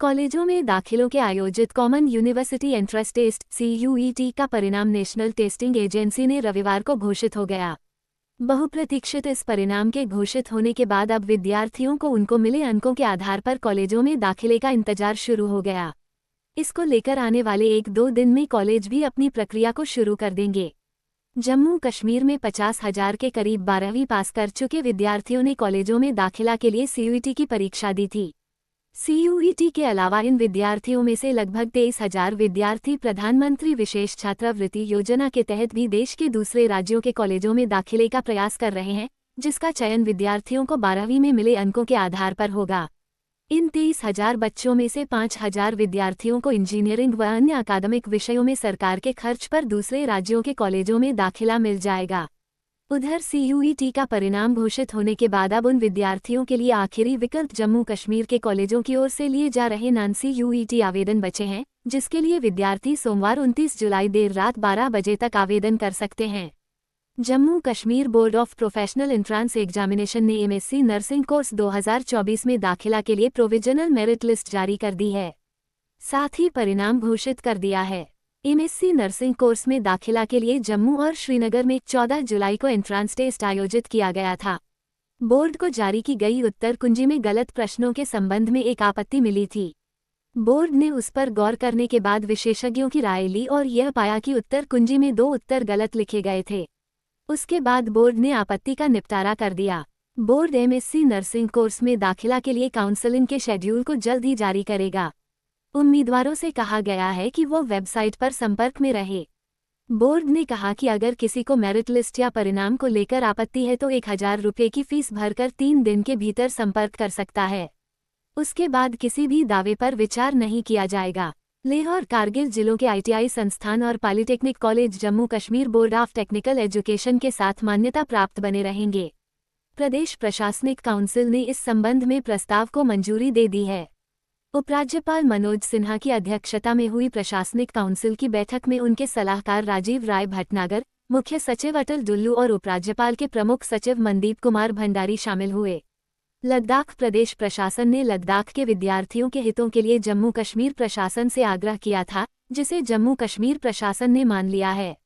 कॉलेजों में दाखिलों के आयोजित common university entrance test (CUET) का परिणाम नेशनल टेस्टिंग एजेंसी ने रविवार को घोषित हो गया। बहुप्रतीक्षित इस परिणाम के घोषित होने के बाद अब विद्यार्थियों को उनको मिले अंकों के आधार पर कॉलेजों में दाखिले का इंतजार शुरू हो गया। इसको लेकर आने वाले 1-2 दिन में कॉलेज भी अपनी प्रक्रिया को शुरू कर देंगे। जम्मू कश्मीर में 50,000 के करीब 12वीं पास कर चुके विद्यार्थियों ने कॉलेजों में दाखिला के लिए CUET की परीक्षा दी थी। CUET के अलावा इन विद्यार्थियों में से लगभग 23,000 विद्यार्थी प्रधानमंत्री विशेष छात्रवृत्ति योजना के तहत भी देश के दूसरे राज्यों के कॉलेजों में दाखिले का प्रयास कर रहे हैं, जिसका चयन विद्यार्थियों को 12वीं में मिले अंकों के आधार पर होगा। इन 23,000 बच्चों में से 5,000 विद्यार्थियों को इंजीनियरिंग व अन्य अकादमिक विषयों में सरकार के खर्च पर दूसरे राज्यों के कॉलेजों में दाखिला मिल जाएगा। उधर CUET का परिणाम घोषित होने के बाद अब उन विद्यार्थियों के लिए आखिरी विकल्प जम्मू कश्मीर के कॉलेजों की ओर से लिए जा रहे non-CUET आवेदन बचे हैं, जिसके लिए विद्यार्थी सोमवार 29 जुलाई देर रात 12 बजे तक आवेदन कर सकते हैं। Jammu Kashmir board of professional entrance examination ने MSc नर्सिंग कोर्स 2024 में दाखिला के लिए प्रोविजनल मेरिट लिस्ट जारी कर दी है। साथ ही परिणाम घोषित कर दिया है। MSc नर्सिंग कोर्स में दाखिला के लिए जम्मू और श्रीनगर में 14 जुलाई को एंट्रेंस टेस्ट आयोजित किया गया था। बोर्ड को जारी की गई उत्तर कुंजी में गलत प्रश्नों के संबंध में एक आपत्ति मिली थी। बोर्ड ने उस पर गौर करने के बाद विशेषज्ञों की राय ली और यह पाया कि उत्तर कुंजी में 2 उत्तर गलत लिखे गए थे। उसके बाद बोर्ड ने आपत्ति का निपटारा कर दिया। बोर्ड MSc नर्सिंग कोर्स में दाखिला के लिए काउंसलिंग के शेड्यूल को जल्द ही जारी करेगा। उम्मीदवारों से कहा गया है कि वो वेबसाइट पर संपर्क में रहे। बोर्ड ने कहा कि अगर किसी को मेरिट लिस्ट या परिणाम को लेकर आपत्ति है तो 1,000 रुपये की फीस भरकर 3 दिन के भीतर संपर्क कर सकता है। उसके बाद किसी भी दावे पर विचार नहीं किया जाएगा। लेह और कारगिल जिलों के ITI संस्थान और polytechnic college Jammu Kashmir board of technical education के साथ मान्यता प्राप्त बने रहेंगे। प्रदेश प्रशासनिक काउंसिल ने इस संबंध में प्रस्ताव को मंजूरी दे दी है। उपराज्यपाल मनोज सिन्हा की अध्यक्षता में हुई प्रशासनिक काउंसिल की बैठक में उनके सलाहकार राजीव राय भटनागर, मुख्य सचिव अटल डुल्लू और उपराज्यपाल के प्रमुख सचिव मनदीप कुमार भंडारी शामिल हुए। लद्दाख प्रदेश प्रशासन ने लद्दाख के विद्यार्थियों के हितों के लिए जम्मू कश्मीर प्रशासन से आग्रह किया था, जिसे जम्मू कश्मीर प्रशासन ने मान लिया है।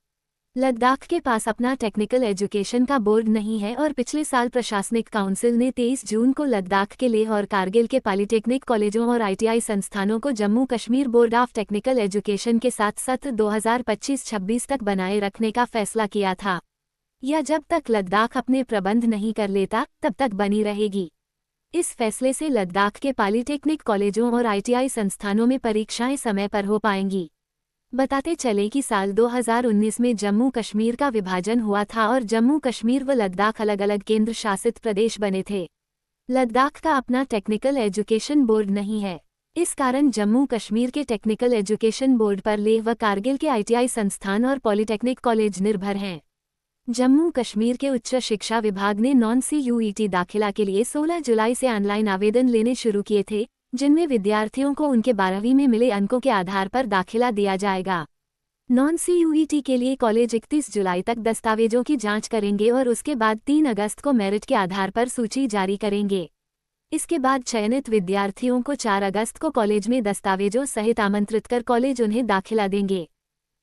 लद्दाख के पास अपना टेक्निकल एजुकेशन का बोर्ड नहीं है और पिछले साल प्रशासनिक काउंसिल ने 23 जून को लद्दाख के लेह और कारगिल के पॉलिटेक्निक कॉलेजों और ITI संस्थानों को Jammu Kashmir board of technical education के साथ सत्र 2025-26 तक बनाए रखने का फैसला किया था। या जब तक लद्दाख अपने प्रबंध नहीं कर लेता तब तक बनी रहेगी। इस फैसले से लद्दाख के पॉलिटेक्निक कॉलेजों और ITI संस्थानों में परीक्षाएं समय पर हो पाएंगी। बताते चले कि साल 2019 में जम्मू कश्मीर का विभाजन हुआ था और जम्मू कश्मीर व लद्दाख अलग अलग केंद्र शासित प्रदेश बने थे। लद्दाख का अपना टेक्निकल एजुकेशन बोर्ड नहीं है। इस कारण जम्मू कश्मीर के टेक्निकल एजुकेशन बोर्ड पर लेह व कारगिल के ITI संस्थान और पॉलिटेक्निक कॉलेज निर्भर हैं। जम्मू कश्मीर के उच्च शिक्षा विभाग ने non-CUET दाखिला के लिए 16 जुलाई से ऑनलाइन आवेदन लेने शुरू किए थे, जिनमें विद्यार्थियों को उनके 12वीं में मिले अंकों के आधार पर दाखिला दिया जाएगा। non-CUET के लिए कॉलेज 31 जुलाई तक दस्तावेजों की जांच करेंगे और उसके बाद 3 अगस्त को मेरिट के आधार पर सूची जारी करेंगे। इसके बाद चयनित विद्यार्थियों को 4 अगस्त को कॉलेज में दस्तावेजों सहित आमंत्रित कर कॉलेज उन्हें दाखिला देंगे।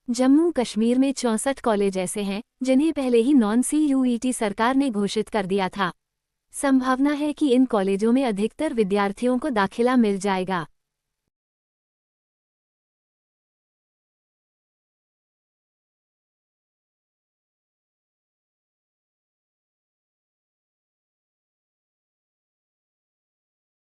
जम्मू कश्मीर में 64 कॉलेज ऐसे हैं जिन्हें पहले ही non-CUET सरकार ने घोषित कर दिया था। संभावना है कि इन कॉलेजों में अधिकतर विद्यार्थियों को दाखिला मिल जाएगा।